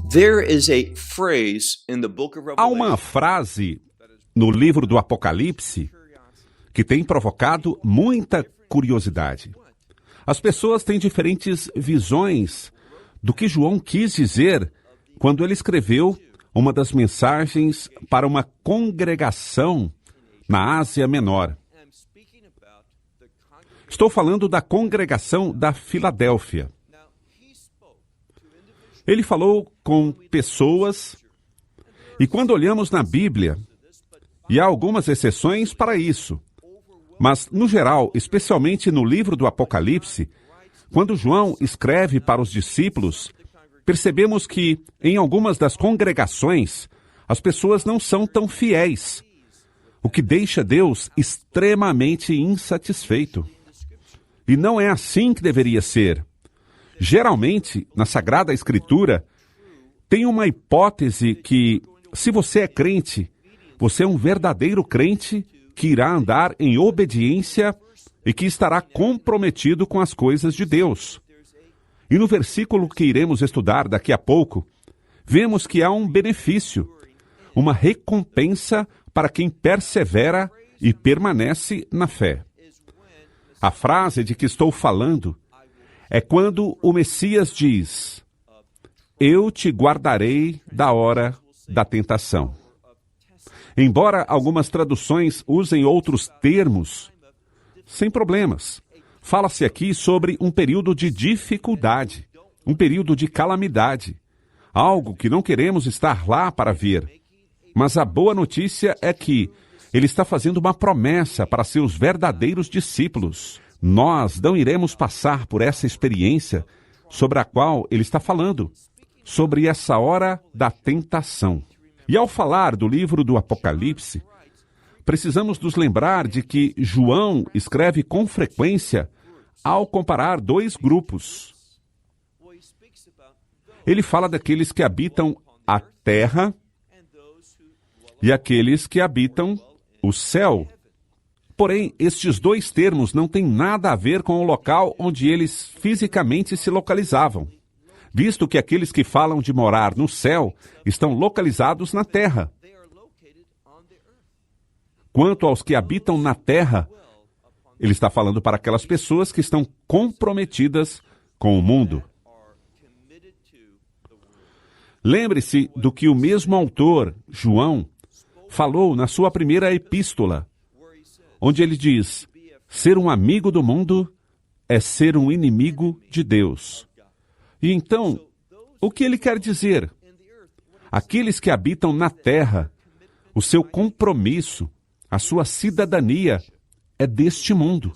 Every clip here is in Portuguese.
There is a phrase in the book of Há uma Revelation frase no livro do Apocalipse que tem provocado muita curiosidade. As pessoas têm diferentes visões do que João quis dizer quando ele escreveu uma das mensagens para uma congregação na Ásia Menor. Estou falando da congregação da Filadélfia. Ele falou com pessoas, e quando olhamos na Bíblia, e há algumas exceções para isso, mas, no geral, especialmente no livro do Apocalipse, quando João escreve para os discípulos, percebemos que, em algumas das congregações, as pessoas não são tão fiéis, o que deixa Deus extremamente insatisfeito. E não é assim que deveria ser. Geralmente, na Sagrada Escritura, tem uma hipótese que, se você é crente, você é um verdadeiro crente que irá andar em obediência e que estará comprometido com as coisas de Deus. E no versículo que iremos estudar daqui a pouco, vemos que há um benefício, uma recompensa para quem persevera e permanece na fé. A frase de que estou falando é quando o Messias diz: "Eu te guardarei da hora da tentação." Embora algumas traduções usem outros termos, sem problemas. Fala-se aqui sobre um período de dificuldade, um período de calamidade, algo que não queremos estar lá para ver. Mas a boa notícia é que ele está fazendo uma promessa para seus verdadeiros discípulos. Nós não iremos passar por essa experiência sobre a qual ele está falando, sobre essa hora da tentação. E ao falar do livro do Apocalipse, precisamos nos lembrar de que João escreve com frequência ao comparar dois grupos. Ele fala daqueles que habitam a terra e aqueles que habitam o céu. Porém, estes dois termos não têm nada a ver com o local onde eles fisicamente se localizavam, visto que aqueles que falam de morar no céu estão localizados na terra. Quanto aos que habitam na terra, ele está falando para aquelas pessoas que estão comprometidas com o mundo. Lembre-se do que o mesmo autor, João, falou na sua primeira epístola, onde ele diz: ser um amigo do mundo é ser um inimigo de Deus. E então, o que ele quer dizer? Aqueles que habitam na terra, o seu compromisso, a sua cidadania é deste mundo.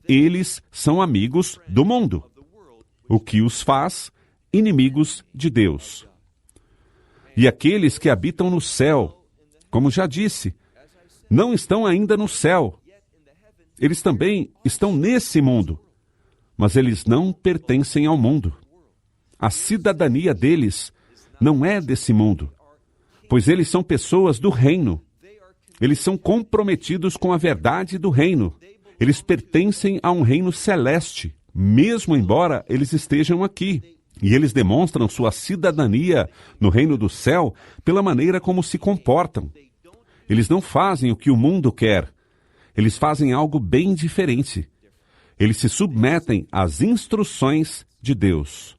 Eles são amigos do mundo, o que os faz inimigos de Deus. E aqueles que habitam no céu, como já disse, não estão ainda no céu. Eles também estão nesse mundo, mas eles não pertencem ao mundo. A cidadania deles não é desse mundo, pois eles são pessoas do reino. Eles são comprometidos com a verdade do reino. Eles pertencem a um reino celeste, mesmo embora eles estejam aqui. E eles demonstram sua cidadania no reino do céu pela maneira como se comportam. Eles não fazem o que o mundo quer. Eles fazem algo bem diferente. Eles se submetem às instruções de Deus.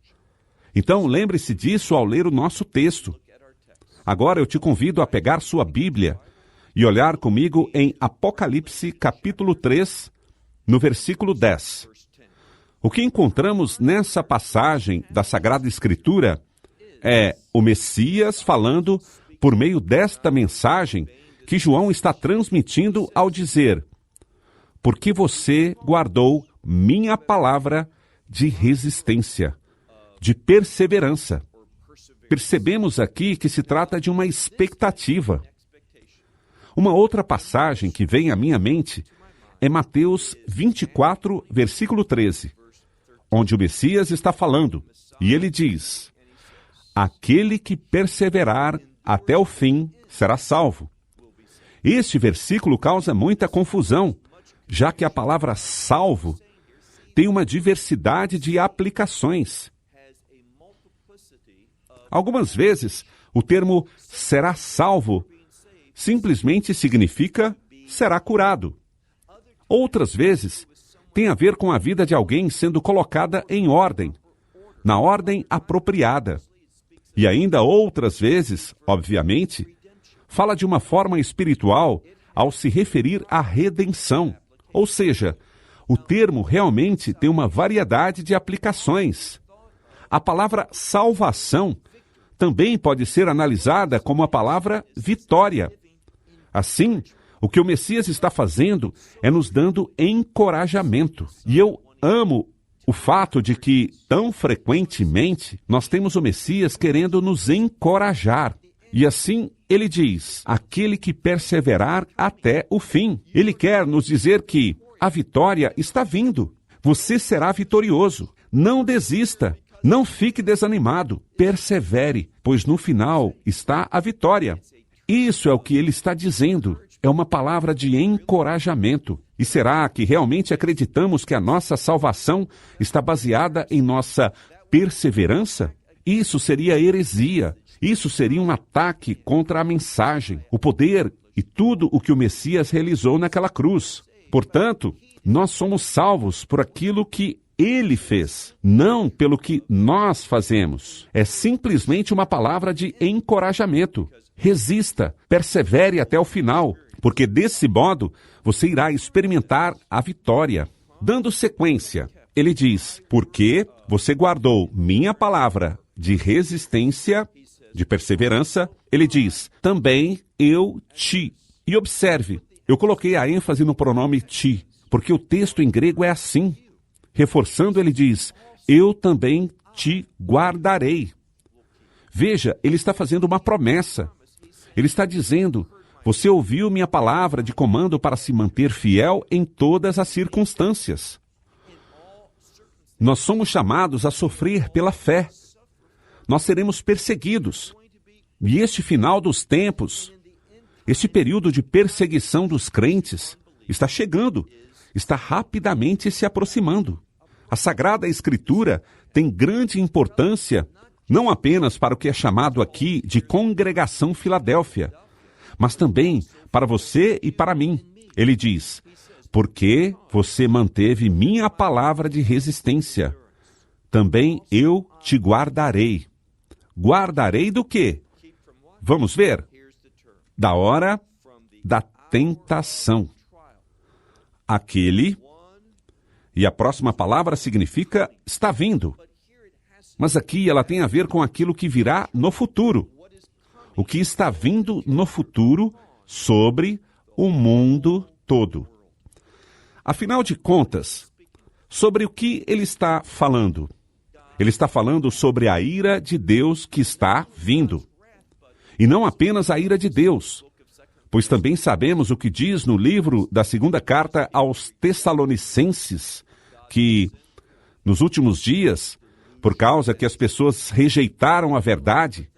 Então, lembre-se disso ao ler o nosso texto. Agora eu te convido a pegar sua Bíblia e olhar comigo em Apocalipse capítulo 3, no versículo 10. O que encontramos nessa passagem da Sagrada Escritura é o Messias falando por meio desta mensagem que João está transmitindo ao dizer: porque você guardou minha palavra de resistência, de perseverança. Percebemos aqui que se trata de uma expectativa. Uma outra passagem que vem à minha mente é Mateus 24, versículo 13, onde o Messias está falando, e ele diz: aquele que perseverar até o fim será salvo. Este versículo causa muita confusão, já que a palavra salvo tem uma diversidade de aplicações. Algumas vezes, o termo será salvo simplesmente significa será curado. Outras vezes, tem a ver com a vida de alguém sendo colocada em ordem, na ordem apropriada. E ainda outras vezes, obviamente, fala de uma forma espiritual ao se referir à redenção. Ou seja, o termo realmente tem uma variedade de aplicações. A palavra salvação também pode ser analisada como a palavra vitória. Assim, o que o Messias está fazendo é nos dando encorajamento. E eu amo o fato de que, tão frequentemente, nós temos o Messias querendo nos encorajar. E assim, ele diz, aquele que perseverar até o fim. Ele quer nos dizer que a vitória está vindo. Você será vitorioso. Não desista. Não fique desanimado. Persevere, pois no final está a vitória. Isso é o que ele está dizendo. É uma palavra de encorajamento. E será que realmente acreditamos que a nossa salvação está baseada em nossa perseverança? Isso seria heresia. Isso seria um ataque contra a mensagem, o poder e tudo o que o Messias realizou naquela cruz. Portanto, nós somos salvos por aquilo que ele fez, não pelo que nós fazemos. É simplesmente uma palavra de encorajamento. Resista, persevere até o final, porque desse modo você irá experimentar a vitória. Dando sequência, ele diz, porque você guardou minha palavra de resistência, de perseverança, ele diz, também eu te. E observe, eu coloquei a ênfase no pronome ti, porque o texto em grego é assim. Reforçando, ele diz, eu também te guardarei. Veja, ele está fazendo uma promessa. Ele está dizendo, você ouviu minha palavra de comando para se manter fiel em todas as circunstâncias. Nós somos chamados a sofrer pela fé. Nós seremos perseguidos. E este final dos tempos, este período de perseguição dos crentes, está chegando, está rapidamente se aproximando. A Sagrada Escritura tem grande importância, não apenas para o que é chamado aqui de Congregação Filadélfia, mas também para você e para mim. Ele diz, porque você manteve minha palavra de resistência, também eu te guardarei. Guardarei do quê? Vamos ver? Da hora da tentação. Aquele, e a próxima palavra significa está vindo. Mas aqui ela tem a ver com aquilo que virá no futuro. O que está vindo no futuro sobre o mundo todo. Afinal de contas, sobre o que ele está falando? Ele está falando sobre a ira de Deus que está vindo. E não apenas a ira de Deus, pois também sabemos o que diz no livro da segunda carta aos Tessalonicenses, que nos últimos dias, por causa que as pessoas rejeitaram a verdade,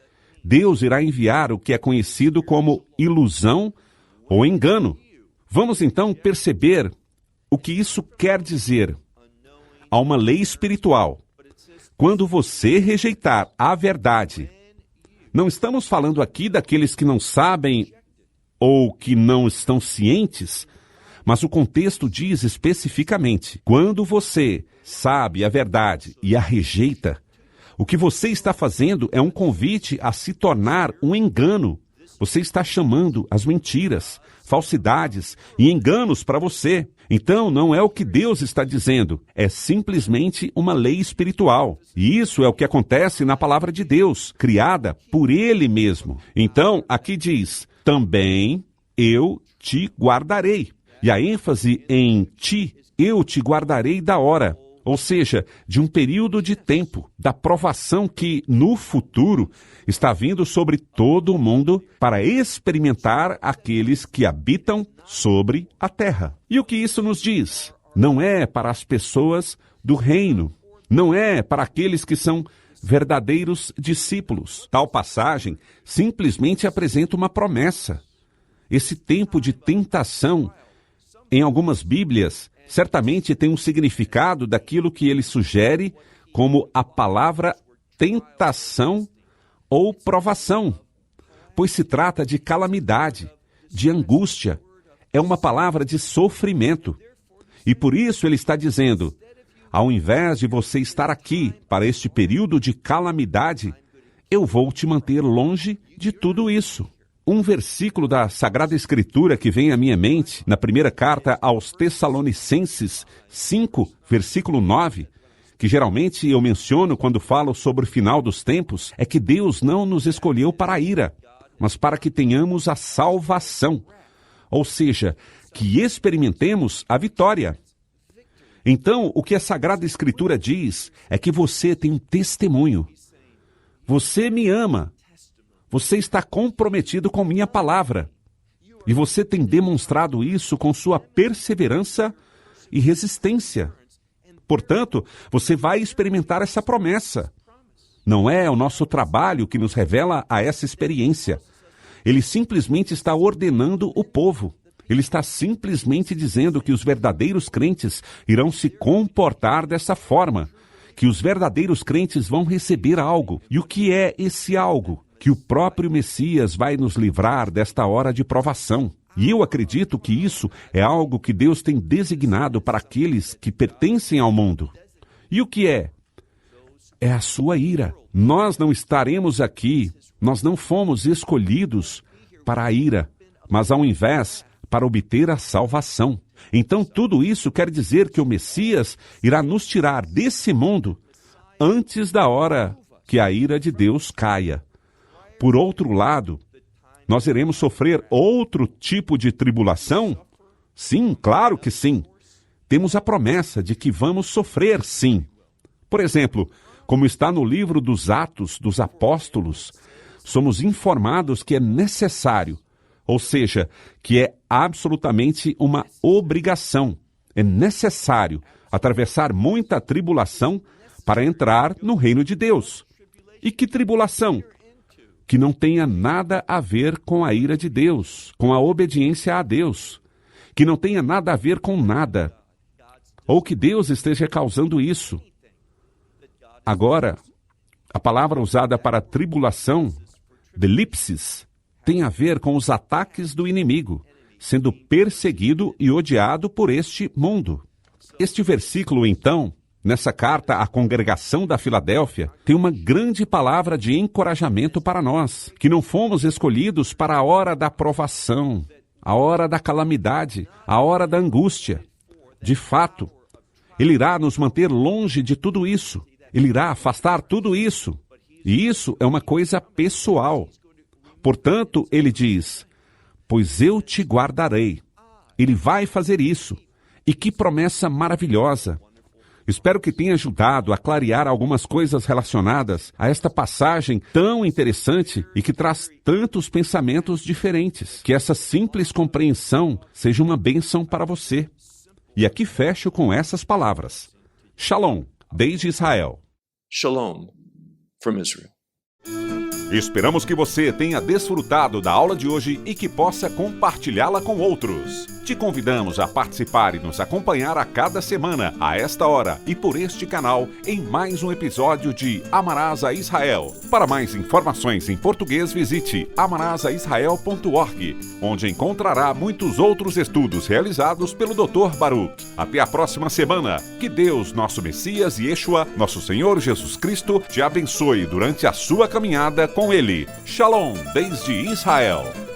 Deus irá enviar o que é conhecido como ilusão ou engano. Vamos então perceber o que isso quer dizer. Há uma lei espiritual. Quando você rejeitar a verdade, não estamos falando aqui daqueles que não sabem ou que não estão cientes, mas o contexto diz especificamente, quando você sabe a verdade e a rejeita, o que você está fazendo é um convite a se tornar um engano. Você está chamando as mentiras, falsidades e enganos para você. Então, não é o que Deus está dizendo, é simplesmente uma lei espiritual. E isso é o que acontece na palavra de Deus, criada por Ele mesmo. Então, aqui diz, também eu te guardarei. E a ênfase em ti, eu te guardarei da hora. Ou seja, de um período de tempo, da provação que, no futuro, está vindo sobre todo o mundo para experimentar aqueles que habitam sobre a terra. E o que isso nos diz? Não é para as pessoas do reino, não é para aqueles que são verdadeiros discípulos. Tal passagem simplesmente apresenta uma promessa. Esse tempo de tentação, em algumas Bíblias, certamente tem um significado daquilo que ele sugere como a palavra tentação ou provação, pois se trata de calamidade, de angústia, é uma palavra de sofrimento. E por isso ele está dizendo, ao invés de você estar aqui para este período de calamidade, eu vou te manter longe de tudo isso. Um versículo da Sagrada Escritura que vem à minha mente, na primeira carta aos Tessalonicenses 5, versículo 9, que geralmente eu menciono quando falo sobre o final dos tempos, é que Deus não nos escolheu para a ira, mas para que tenhamos a salvação, ou seja, que experimentemos a vitória. Então, o que a Sagrada Escritura diz é que você tem um testemunho. Você me ama. Você está comprometido com minha palavra. E você tem demonstrado isso com sua perseverança e resistência. Portanto, você vai experimentar essa promessa. Não é o nosso trabalho que nos revela a essa experiência. Ele simplesmente está ordenando o povo. Ele está simplesmente dizendo que os verdadeiros crentes irão se comportar dessa forma, que os verdadeiros crentes vão receber algo. E o que é esse algo? Que o próprio Messias vai nos livrar desta hora de provação. E eu acredito que isso é algo que Deus tem designado para aqueles que pertencem ao mundo. E o que é? É a sua ira. Nós não estaremos aqui, nós não fomos escolhidos para a ira, mas ao invés, para obter a salvação. Então tudo isso quer dizer que o Messias irá nos tirar desse mundo antes da hora que a ira de Deus caia. Por outro lado, nós iremos sofrer outro tipo de tribulação? Sim, claro que sim. Temos a promessa de que vamos sofrer, sim. Por exemplo, como está no livro dos Atos dos Apóstolos, somos informados que é necessário, ou seja, que é absolutamente uma obrigação, é necessário atravessar muita tribulação para entrar no reino de Deus. E que tribulação? Que não tenha nada a ver com a ira de Deus, com a obediência a Deus, que não tenha nada a ver com nada, ou que Deus esteja causando isso. Agora, a palavra usada para tribulação, delipsis, tem a ver com os ataques do inimigo, sendo perseguido e odiado por este mundo. Este versículo, então, nessa carta à congregação da Filadélfia, tem uma grande palavra de encorajamento para nós, que não fomos escolhidos para a hora da provação, a hora da calamidade, a hora da angústia. De fato, Ele irá nos manter longe de tudo isso. Ele irá afastar tudo isso. E isso é uma coisa pessoal. Portanto, Ele diz, pois eu te guardarei. Ele vai fazer isso. E que promessa maravilhosa! Espero que tenha ajudado a clarear algumas coisas relacionadas a esta passagem tão interessante e que traz tantos pensamentos diferentes. Que essa simples compreensão seja uma bênção para você. E aqui fecho com essas palavras. Shalom, desde Israel. Shalom from Israel. Esperamos que você tenha desfrutado da aula de hoje e que possa compartilhá-la com outros. Te convidamos a participar e nos acompanhar a cada semana, a esta hora e por este canal, em mais um episódio de Amarás a Israel. Para mais informações em português, visite amarasaisrael.org, onde encontrará muitos outros estudos realizados pelo Dr. Baruch. Até a próxima semana. Que Deus, nosso Messias e Yeshua, nosso Senhor Jesus Cristo, te abençoe durante a sua caminhada com Ele. Shalom, desde Israel.